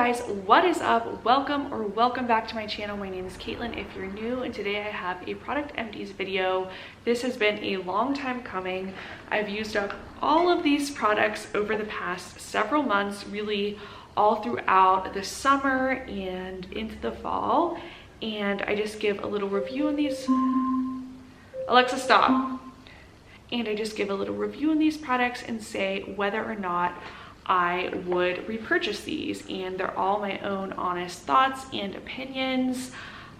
guys, what is up? Welcome back to my channel. My name is Caitlin if you're new, and today I have a product empties video. This has been a long time coming. I've used up all of these products over the past several months, really all throughout the summer and into the fall, and I just give a little review on these. Alexa, stop. And I just give a little review on these products and say whether or not I would repurchase these, and they're all my own honest thoughts and opinions.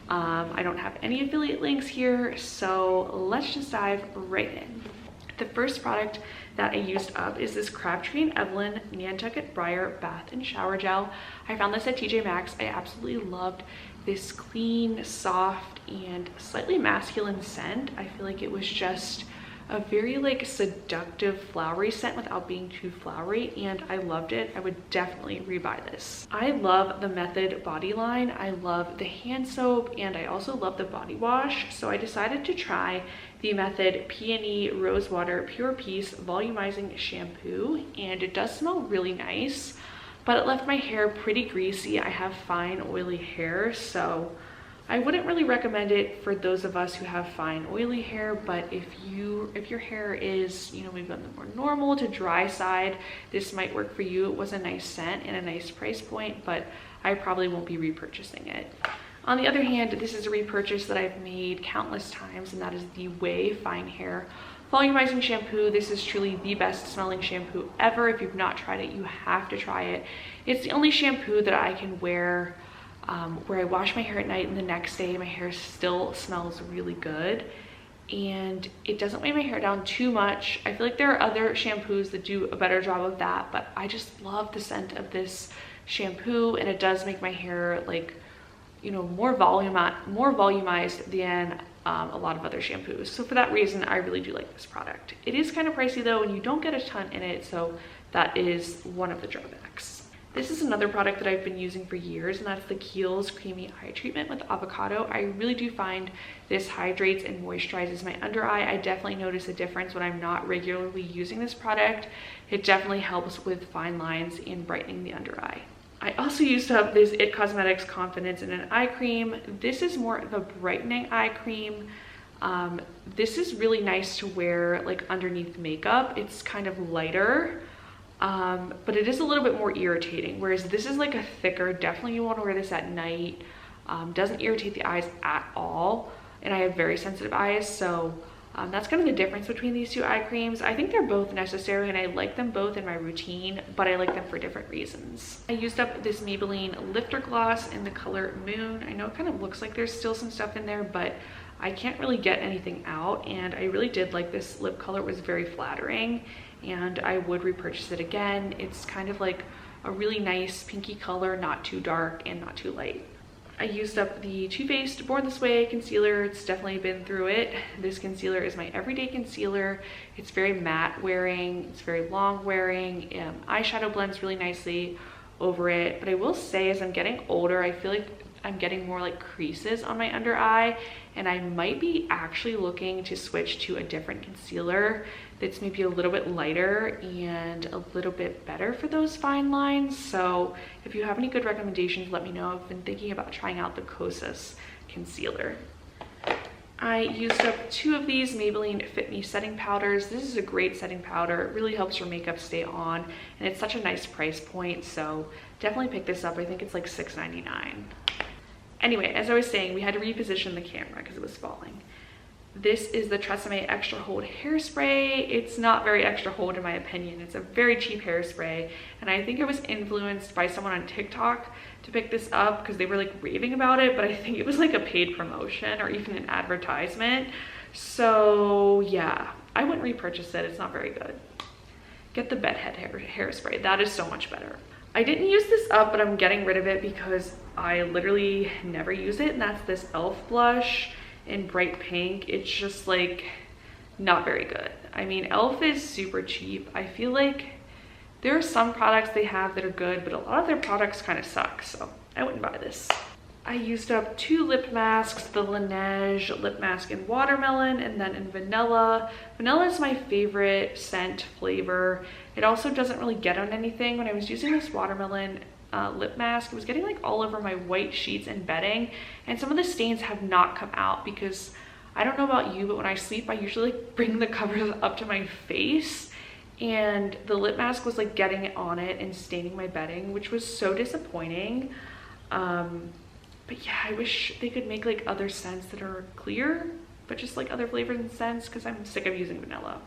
I don't have any affiliate links here, so let's just dive right in. The first product that I used up is this Crabtree & Evelyn Nantucket Briar Bath and Shower Gel. I found this at TJ Maxx. I absolutely loved this clean, soft, and slightly masculine scent. I feel like it was just a very like seductive flowery scent without being too flowery, and I loved it. I would definitely rebuy this. I love the Method body line. I love the hand soap, and I also love the body wash, so I decided to try the Method Peony Rose Water Pure Peace Volumizing Shampoo, and it does smell really nice, but it left my hair pretty greasy. I have fine oily hair, so I wouldn't really recommend it for those of us who have fine oily hair, but if your hair is, you know, maybe on the more normal to dry side, this might work for you. It was a nice scent and a nice price point, but I probably won't be repurchasing it. On the other hand, this is a repurchase that I've made countless times, and that is the Way Fine Hair Volumizing Shampoo. This is truly the best smelling shampoo ever. If you've not tried it, you have to try it. It's the only shampoo that I can wear where I wash my hair at night and the next day my hair still smells really good, and it doesn't weigh my hair down too much. I feel like there are other shampoos that do a better job of that, but I just love the scent of this shampoo, and it does make my hair, like, you know, more volumized than a lot of other shampoos. So for that reason, I really do like this product. It is kind of pricey though, and you don't get a ton in it, so that is one of the drawbacks. This is another product that I've been using for years, and that's the Kiehl's Creamy Eye Treatment with Avocado. I really do find this hydrates and moisturizes my under eye. I definitely notice a difference when I'm not regularly using this product. It definitely helps with fine lines and brightening the under eye. I also used up this IT Cosmetics Confidence in an Eye Cream. This is more of a brightening eye cream. This is really nice to wear like underneath makeup. It's kind of lighter. But it is a little bit more irritating, whereas this is like a thicker, definitely you want to wear this at night. Doesn't irritate the eyes at all, and I have very sensitive eyes, so that's kind of the difference between these two eye creams. I think they're both necessary, and I like them both in my routine, but I like them for different reasons. I used up this Maybelline Lifter Gloss in the color Moon. I know it kind of looks like there's still some stuff in there, but I can't really get anything out, and I really did like this lip color. It was very flattering, and I would repurchase it again. It's kind of like a really nice pinky color, not too dark and not too light. I used up the Too Faced Born This Way concealer. It's definitely been through it. This concealer is my everyday concealer. It's very matte wearing, it's very long wearing. Eyeshadow blends really nicely over it, but I will say as I'm getting older, I feel like I'm getting more like creases on my under eye, and I might be actually looking to switch to a different concealer that's maybe a little bit lighter and a little bit better for those fine lines. So if you have any good recommendations, let me know. I've been thinking about trying out the Kosas concealer. I used up 2 of these Maybelline Fit Me setting powders. This is a great setting powder. It really helps your makeup stay on, and it's such a nice price point, so definitely pick this up. I think it's like $6.99. Anyway, as I was saying, we had to reposition the camera because it was falling. This is the Tresemme Extra Hold Hairspray. It's not very extra hold in my opinion. It's a very cheap hairspray, and I think I was influenced by someone on TikTok to pick this up because they were like raving about it, but I think it was like a paid promotion or even an advertisement. So yeah, I wouldn't repurchase it. It's not very good. Get the Bedhead hairspray. That is so much better. I didn't use this up, but I'm getting rid of it because I literally never use it, and that's this e.l.f. blush in bright pink. It's just like not very good. I mean, e.l.f. is super cheap. I feel like there are some products they have that are good, but a lot of their products kind of suck, so I wouldn't buy this. I used up 2 lip masks, the Laneige lip mask in watermelon and then in vanilla. Vanilla is my favorite scent flavor. It also doesn't really get on anything. When I was using this watermelon lip mask. It was getting like all over my white sheets and bedding, and some of the stains have not come out because I don't know about you, but when I sleep, I usually like bring the covers up to my face, and the lip mask was like getting it on it and staining my bedding, which was so disappointing. But yeah, I wish they could make like other scents that are clear, but just like other flavors and scents, because I'm sick of using vanilla.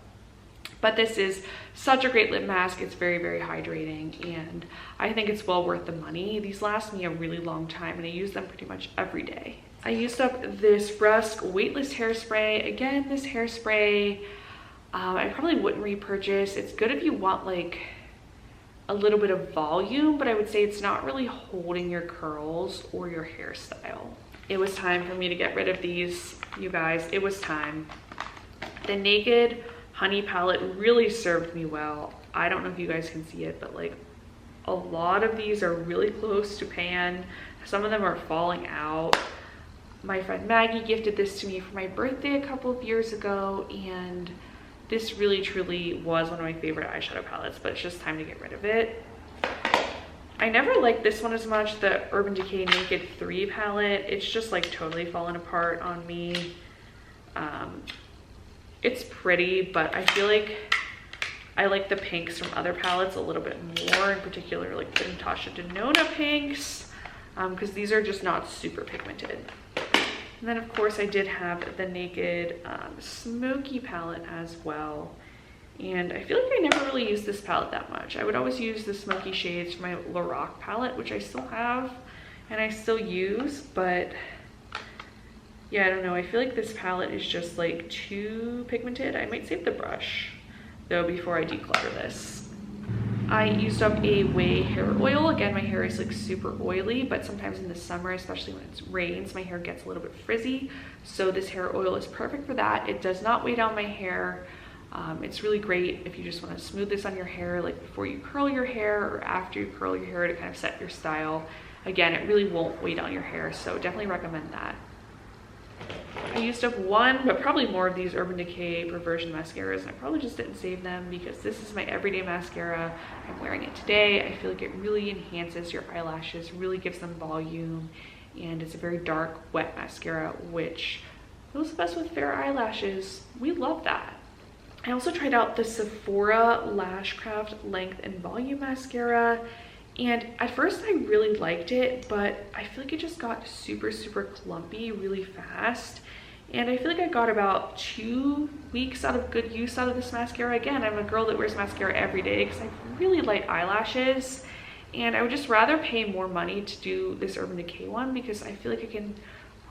But this is such a great lip mask. It's very, very hydrating, and I think it's well worth the money. These last me a really long time, and I use them pretty much every day. I used up this Rusk weightless hairspray. Again, this hairspray, I probably wouldn't repurchase. It's good if you want like a little bit of volume, but I would say it's not really holding your curls or your hairstyle. It was time for me to get rid of these, you guys. It was time. The Naked Honey palette really served me well. I don't know if you guys can see it, but like a lot of these are really close to pan. Some of them are falling out. My friend Maggie gifted this to me for my birthday a couple of years ago, and this really truly was one of my favorite eyeshadow palettes, but it's just time to get rid of it. I never liked this one as much, the Urban Decay Naked 3 palette. It's just like totally fallen apart on me. It's pretty, but I feel like I like the pinks from other palettes a little bit more, in particular like the Natasha Denona pinks, because these are just not super pigmented. And then of course I did have the Naked Smoky palette as well. And I feel like I never really used this palette that much. I would always use the smoky shades from my Lorac palette, which I still have and I still use, but yeah, I don't know. I feel like this palette is just like too pigmented. I might save the brush though before I declutter this. I used up a Way hair oil. Again, my hair is like super oily, but sometimes in the summer, especially when it rains, my hair gets a little bit frizzy. So this hair oil is perfect for that. It does not weigh down my hair. It's really great if you just want to smooth this on your hair, like before you curl your hair or after you curl your hair, to kind of set your style. Again, it really won't weigh down your hair, so definitely recommend that. I used up one, but probably more of these Urban Decay Perversion mascaras, and I probably just didn't save them because this is my everyday mascara. I'm wearing it today. I feel like it really enhances your eyelashes, really gives them volume, and it's a very dark, wet mascara, which goes best with fair eyelashes. We love that. I also tried out the Sephora Lashcraft Length and Volume Mascara, and at first I really liked it, but I feel like it just got super, super clumpy really fast. And I feel like I got about 2 weeks out of good use out of this mascara. Again, I'm a girl that wears mascara every day because I have really light eyelashes, and I would just rather pay more money to do this Urban Decay one because I feel like I can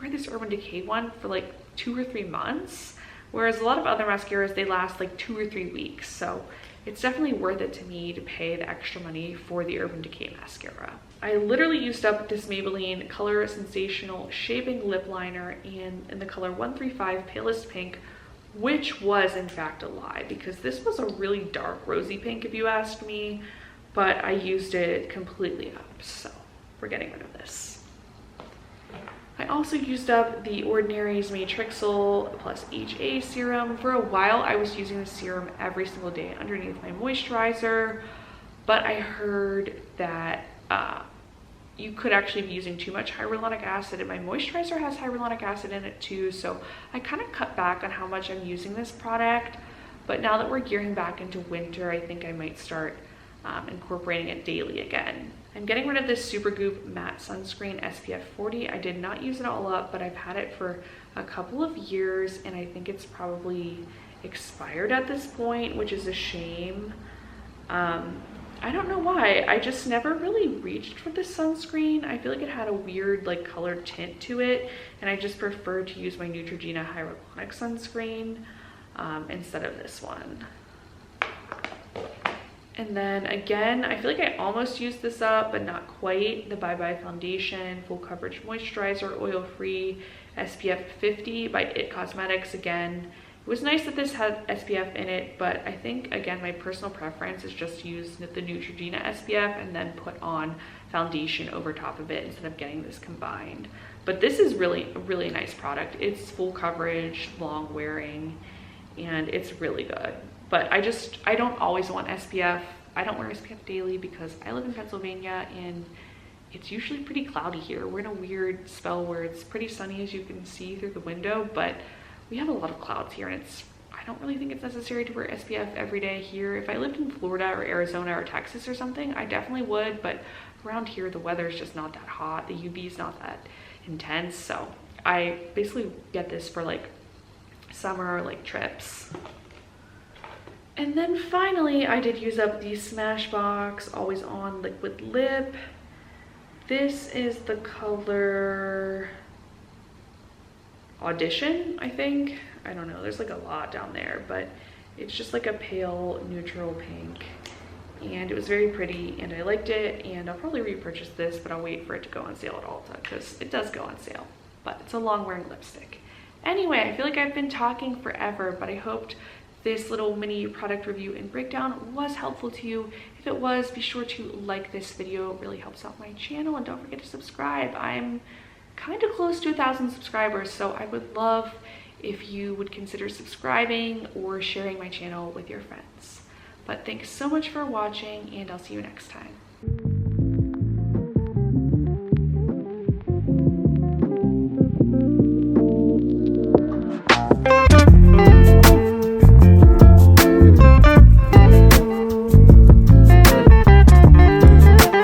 wear this Urban Decay one for like 2 or 3 months. Whereas a lot of other mascaras, they last like 2 or 3 weeks. So it's definitely worth it to me to pay the extra money for the Urban Decay mascara. I literally used up this Maybelline Color Sensational Shaping Lip Liner in the color 135 Palest Pink, which was in fact a lie because this was a really dark rosy pink if you ask me, but I used it completely up, so we're getting rid of this. I also used up the Ordinary's Matrixyl plus HA serum. For a while, I was using the serum every single day underneath my moisturizer, but I heard that you could actually be using too much hyaluronic acid, and my moisturizer has hyaluronic acid in it too, so I kind of cut back on how much I'm using this product. But now that we're gearing back into winter, I think I might start incorporating it daily again. I'm getting rid of this Supergoop matte sunscreen SPF 40. I did not use it all up, but I've had it for a couple of years, and I think it's probably expired at this point, which is a shame. I don't know why. I just never really reached for this sunscreen. I feel like it had a weird like colored tint to it, and I just prefer to use my Neutrogena Hyaluronic sunscreen instead of this one. And then again, I feel like I almost used this up, but not quite. The Bye Bye Foundation Full Coverage Moisturizer, Oil-Free, SPF 50 by IT Cosmetics. Again, it was nice that this had SPF in it, but I think, again, my personal preference is just to use the Neutrogena SPF and then put on foundation over top of it instead of getting this combined. But this is really a really nice product. It's full coverage, long wearing, and it's really good. But I don't always want SPF I don't wear SPF daily because I live in Pennsylvania and it's usually pretty cloudy here. We're in a weird spell where it's pretty sunny, as you can see through the window, but we have a lot of clouds here, and I don't really think it's necessary to wear SPF every day here. If I lived in Florida or Arizona or Texas or something, I definitely would, but around here the weather's just not that hot. The UV is not that intense, so I basically get this for like summer like trips. And then finally, I did use up the Smashbox Always On Liquid Lip. This is the color Audition, I think. I don't know, there's like a lot down there, but it's just like a pale neutral pink. And it was very pretty and I liked it, and I'll probably repurchase this, but I'll wait for it to go on sale at Ulta because it does go on sale, but it's a long wearing lipstick. Anyway, I feel like I've been talking forever, but I hoped this little mini product review and breakdown was helpful to you. If it was, be sure to like this video. It really helps out my channel, and don't forget to subscribe. I'm kind of close to 1,000 subscribers, so I would love if you would consider subscribing or sharing my channel with your friends. But thanks so much for watching, and I'll see you next time.